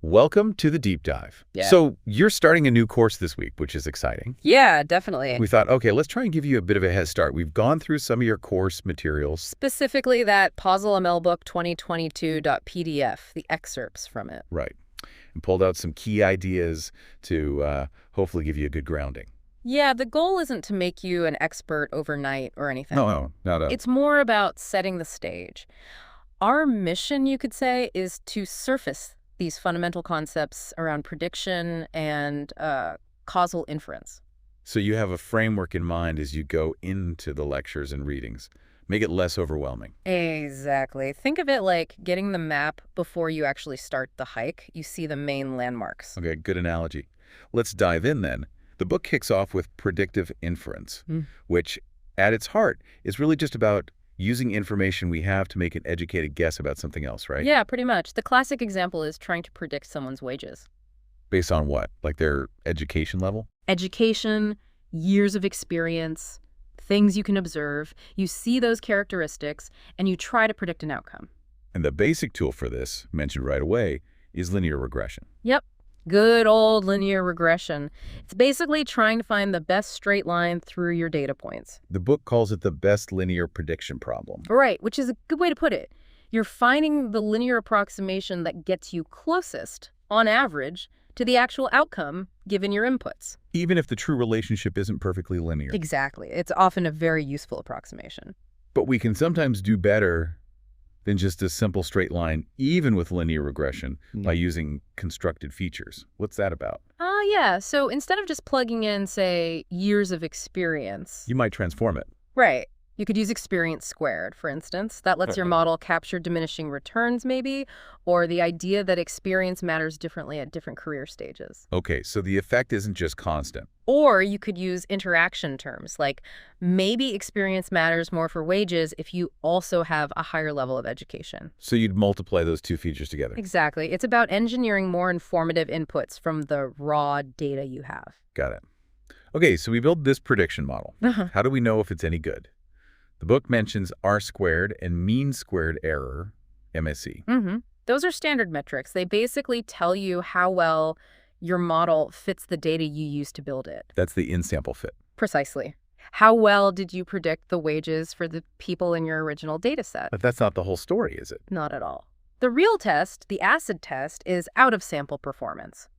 Welcome to the deep dive. Yeah. So you're starting a new course this week, which is exciting. Yeah, definitely. We thought, okay, let's try and give you a bit of a head start. We've gone through some of your course materials. Specifically that CausalML book 2022.pdf, the excerpts from it. Right. And pulled out some key ideas to hopefully give you a good grounding. Yeah, the goal isn't to make you an expert overnight or anything. No, not at all. It's more about setting the stage. Our mission, you could say, is to surface these fundamental concepts around prediction and causal inference. So you have a framework in mind as you go into the lectures and readings. Make it less overwhelming. Exactly. Think of it like getting the map before you actually start the hike. You see the main landmarks. Okay, good analogy. Let's dive in then. The book kicks off with predictive inference, which at its heart is really just about using information we have to make an educated guess about something else, right? Yeah, pretty much. The classic example is trying to predict someone's wages. Based on what? Like their education level? Education, years of experience, things you can observe. You see those characteristics, and you try to predict an outcome. And the basic tool for this, mentioned right away, is linear regression. Yep. Good old linear regression. It's basically trying to find the best straight line through your data points. The book calls it the best linear prediction problem. Right, which is a good way to put it. You're finding the linear approximation that gets you closest, on average, to the actual outcome given your inputs. Even if the true relationship isn't perfectly linear. Exactly. It's often a very useful approximation. But we can sometimes do better than just a simple straight line, even with linear regression, by using constructed features. What's that about? Yeah. So instead of just plugging in, say, years of experience. You might transform it. Right. You could use experience squared, for instance. That lets your model capture diminishing returns, maybe, or the idea that experience matters differently at different career stages. Okay, so the effect isn't just constant. Or you could use interaction terms, like maybe experience matters more for wages if you also have a higher level of education. So you'd multiply those two features together. Exactly. It's about engineering more informative inputs from the raw data you have. Got it. Okay, so we build this prediction model. How do we know if it's any good? The book mentions R-squared and mean squared error, MSE. Those are standard metrics. They basically tell you how well your model fits the data you use to build it. That's the in-sample fit. Precisely. How well did you predict the wages for the people in your original data set? But that's not the whole story, is it? Not at all. The real test, the acid test, is out-of-sample performance.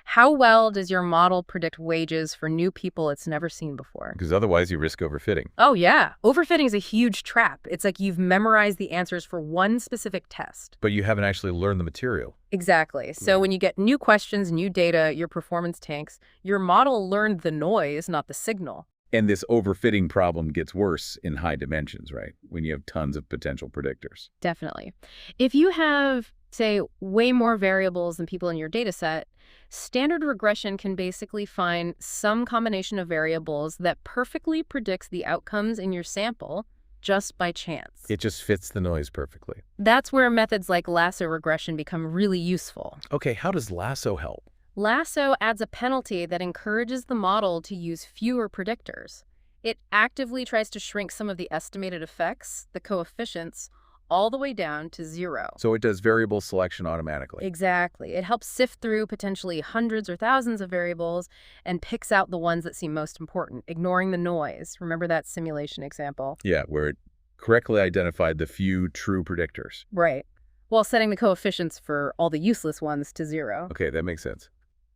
How well does your model predict wages for new people it's never seen before? Because otherwise you risk overfitting. Oh, yeah. Overfitting is a huge trap. It's like you've memorized the answers for one specific test. But you haven't actually learned the material. Exactly. So when you get new questions, new data, your performance tanks, your model learned the noise, not the signal. And this overfitting problem gets worse in high dimensions, right? When you have tons of potential predictors. Definitely. If you have, say, way more variables than people in your data set, standard regression can basically find some combination of variables that perfectly predicts the outcomes in your sample just by chance. It just fits the noise perfectly. That's where methods like lasso regression become really useful. Okay, how does lasso help? Lasso adds a penalty that encourages the model to use fewer predictors. It actively tries to shrink some of the estimated effects, the coefficients, all the way down to 0. So it does variable selection automatically. Exactly. It helps sift through potentially hundreds or thousands of variables and picks out the ones that seem most important, ignoring the noise. Remember that simulation example? Yeah, where it correctly identified the few true predictors. Right. While setting the coefficients for all the useless ones to 0. Okay, that makes sense.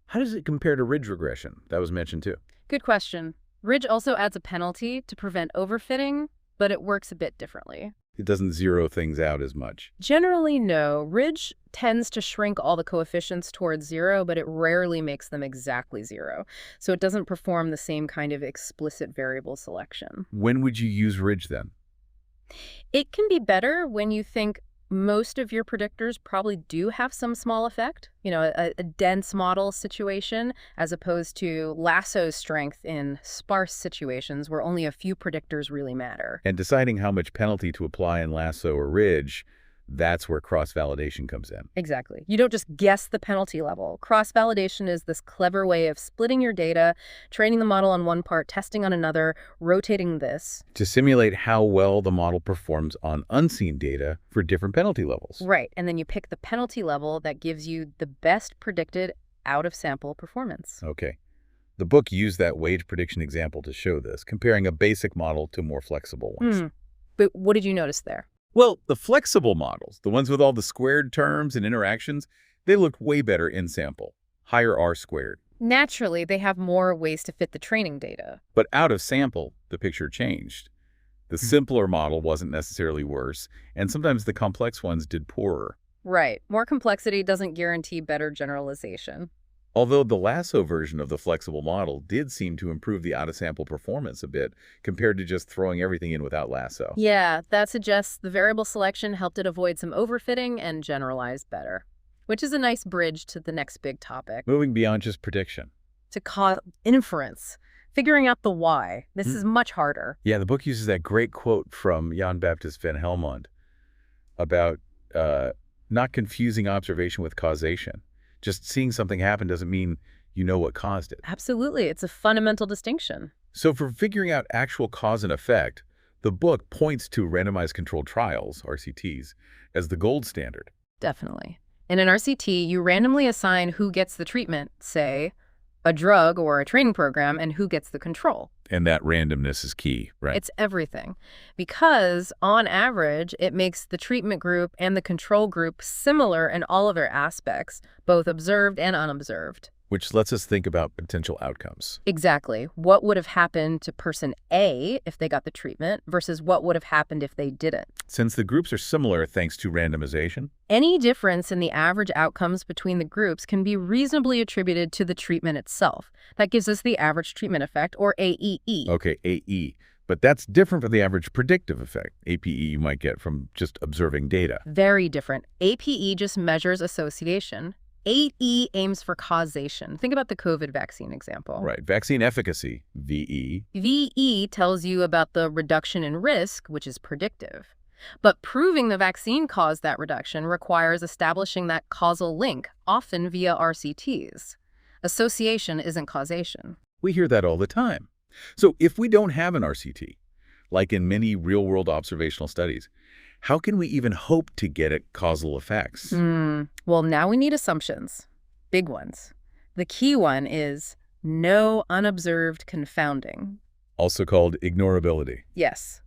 How does it compare to ridge regression? That was mentioned too. Good question. Ridge also adds a penalty to prevent overfitting, but it works a bit differently. It doesn't zero things out as much. Generally, no. Ridge tends to shrink all the coefficients towards 0, but it rarely makes them exactly 0. So it doesn't perform the same kind of explicit variable selection. When would you use ridge then? It can be better when you think most of your predictors probably do have some small effect, a dense model situation, as opposed to lasso's strength in sparse situations where only a few predictors really matter. And deciding how much penalty to apply in lasso or ridge That's where cross-validation comes in. Exactly. You don't just guess the penalty level. Cross-validation is this clever way of splitting your data, training the model on one part, testing on another, rotating this. To simulate how well the model performs on unseen data for different penalty levels. Right. And then you pick the penalty level that gives you the best predicted out-of-sample performance. Okay. The book used that wage prediction example to show this, comparing a basic model to more flexible ones. But what did you notice there? Well, the flexible models, the ones with all the squared terms and interactions, they look way better in sample, higher R squared. Naturally, they have more ways to fit the training data. But out of sample, the picture changed. The simpler model wasn't necessarily worse, and sometimes the complex ones did poorer. Right. More complexity doesn't guarantee better generalization. Although the lasso version of the flexible model did seem to improve the out-of-sample performance a bit compared to just throwing everything in without lasso. Yeah, that suggests the variable selection helped it avoid some overfitting and generalize better, which is a nice bridge to the next big topic. Moving beyond just prediction. To cause inference, figuring out the why. This is much harder. Yeah, the book uses that great quote from Jan Baptist van Helmont about not confusing observation with causation. Just seeing something happen doesn't mean you know what caused it. Absolutely. It's a fundamental distinction. So for figuring out actual cause and effect, the book points to randomized controlled trials, RCTs, as the gold standard. Definitely. In an RCT, you randomly assign who gets the treatment, say, a drug or a training program, and who gets the control. And that randomness is key, right? It's everything. Because, on average, it makes the treatment group and the control group similar in all of their aspects, both observed and unobserved. Which lets us think about potential outcomes. Exactly. What would have happened to person A if they got the treatment versus what would have happened if they didn't? Since the groups are similar thanks to randomization, any difference in the average outcomes between the groups can be reasonably attributed to the treatment itself. That gives us the average treatment effect, or AEE. Okay, AE. But that's different from the average predictive effect, APE, you might get from just observing data. Very different. APE just measures association. AE aims for causation. Think about the COVID vaccine example. Right. Vaccine efficacy, VE. VE tells you about the reduction in risk, which is predictive. But proving the vaccine caused that reduction requires establishing that causal link, often via RCTs. Association isn't causation. We hear that all the time. So if we don't have an RCT, like in many real-world observational studies, how can we even hope to get at causal effects? Well, now we need assumptions. Big ones. The key one is no unobserved confounding. Also called ignorability. Yes.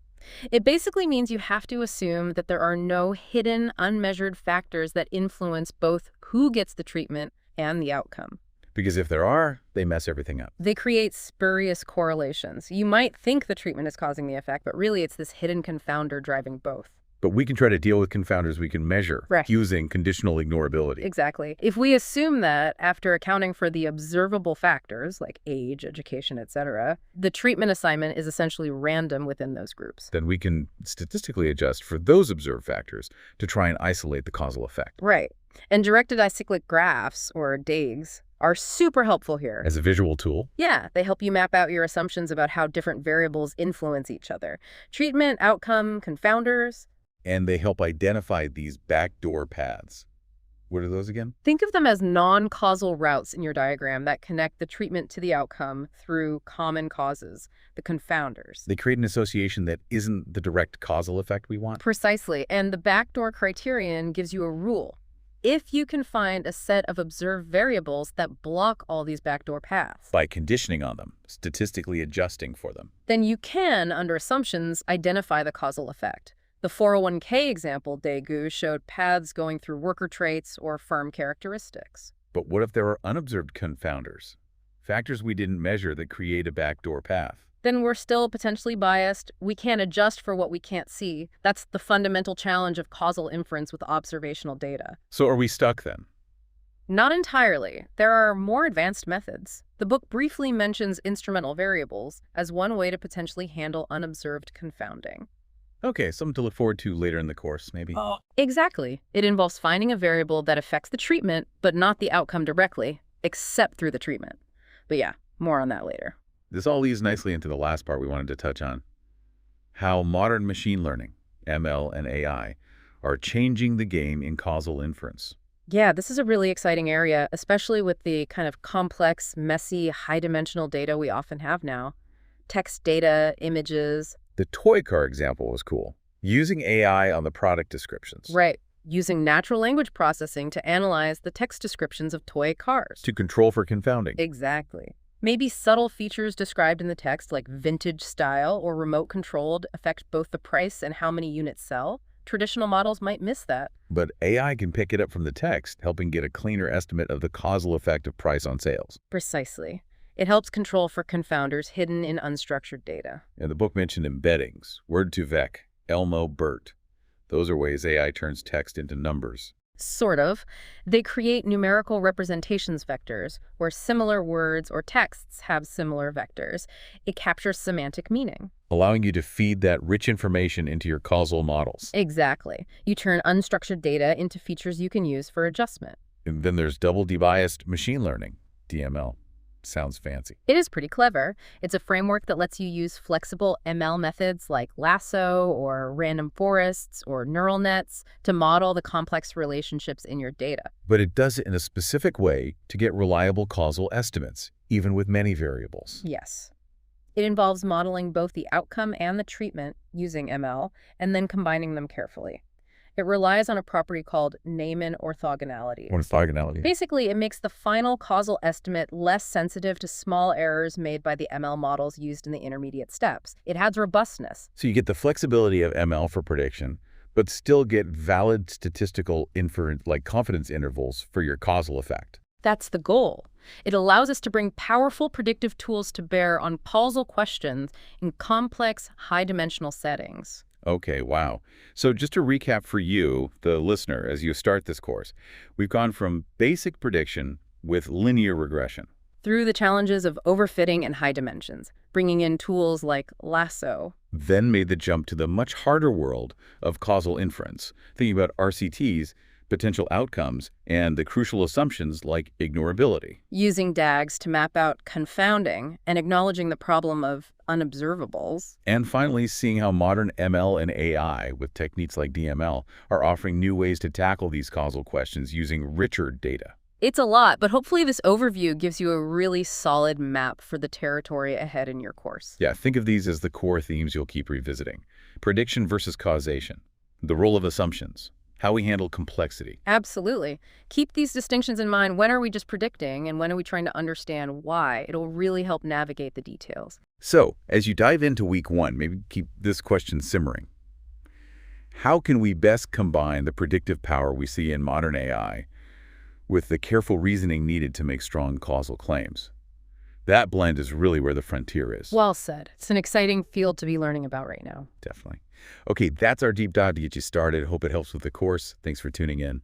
It basically means you have to assume that there are no hidden, unmeasured factors that influence both who gets the treatment and the outcome. Because if there are, they mess everything up. They create spurious correlations. You might think the treatment is causing the effect, but really it's this hidden confounder driving both. But we can try to deal with confounders we can measure using conditional ignorability. Exactly. If we assume that, after accounting for the observable factors, like age, education, etc., the treatment assignment is essentially random within those groups. Then we can statistically adjust for those observed factors to try and isolate the causal effect. Right. And directed acyclic graphs, or DAGs, are super helpful here. As a visual tool? Yeah, they help you map out your assumptions about how different variables influence each other. Treatment, outcome, confounders. And they help identify these backdoor paths. What are those again? Think of them as non-causal routes in your diagram that connect the treatment to the outcome through common causes, the confounders. They create an association that isn't the direct causal effect we want? Precisely, and the backdoor criterion gives you a rule. If you can find a set of observed variables that block all these backdoor paths, by conditioning on them, statistically adjusting for them, then you can, under assumptions, identify the causal effect. The 401k example Daegu showed paths going through worker traits or firm characteristics. But what if there are unobserved confounders? Factors we didn't measure that create a backdoor path? Then we're still potentially biased. We can't adjust for what we can't see. That's the fundamental challenge of causal inference with observational data. So are we stuck then? Not entirely. There are more advanced methods. The book briefly mentions instrumental variables as one way to potentially handle unobserved confounding. Okay, something to look forward to later in the course, maybe. Exactly. It involves finding a variable that affects the treatment, but not the outcome directly, except through the treatment. But yeah, more on that later. This all leads nicely into the last part we wanted to touch on. How modern machine learning, ML and AI, are changing the game in causal inference. Yeah, this is a really exciting area, especially with the kind of complex, messy, high-dimensional data we often have now. Text data, images. The toy car example was cool. Using AI on the product descriptions. Right. Using natural language processing to analyze the text descriptions of toy cars. To control for confounding. Exactly. Maybe subtle features described in the text, like vintage style or remote controlled, affect both the price and how many units sell. Traditional models might miss that. But AI can pick it up from the text, helping get a cleaner estimate of the causal effect of price on sales. Precisely. It helps control for confounders hidden in unstructured data. And the book mentioned embeddings, word2vec, Elmo, BERT. Those are ways AI turns text into numbers. Sort of. They create numerical representations vectors, where similar words or texts have similar vectors. It captures semantic meaning. Allowing you to feed that rich information into your causal models. Exactly. You turn unstructured data into features you can use for adjustment. And then there's double debiased machine learning, DML. Sounds fancy. It is pretty clever. It's a framework that lets you use flexible ML methods like lasso or random forests or neural nets to model the complex relationships in your data. But it does it in a specific way to get reliable causal estimates, even with many variables. Yes. It involves modeling both the outcome and the treatment using ML and then combining them carefully. It relies on a property called Neyman orthogonality. Orthogonality. Basically, it makes the final causal estimate less sensitive to small errors made by the ML models used in the intermediate steps. It adds robustness. So you get the flexibility of ML for prediction, but still get valid statistical inference, like confidence intervals for your causal effect. That's the goal. It allows us to bring powerful predictive tools to bear on causal questions in complex, high-dimensional settings. Okay, wow. So just to recap for you, the listener, as you start this course, we've gone from basic prediction with linear regression. Through the challenges of overfitting and high dimensions, bringing in tools like lasso. Then made the jump to the much harder world of causal inference, thinking about RCTs, potential outcomes, and the crucial assumptions like ignorability. Using DAGs to map out confounding and acknowledging the problem of unobservables. And finally, seeing how modern ML and AI, with techniques like DML, are offering new ways to tackle these causal questions using richer data. It's a lot, but hopefully this overview gives you a really solid map for the territory ahead in your course. Yeah, think of these as the core themes you'll keep revisiting. Prediction versus causation, the role of assumptions, how we handle complexity. Absolutely. Keep these distinctions in mind. When are we just predicting and when are we trying to understand why? It'll really help navigate the details. So, as you dive into week one, maybe keep this question simmering. How can we best combine the predictive power we see in modern AI with the careful reasoning needed to make strong causal claims? That blend is really where the frontier is. Well said. It's an exciting field to be learning about right now. Definitely. Okay, that's our deep dive to get you started. Hope it helps with the course. Thanks for tuning in.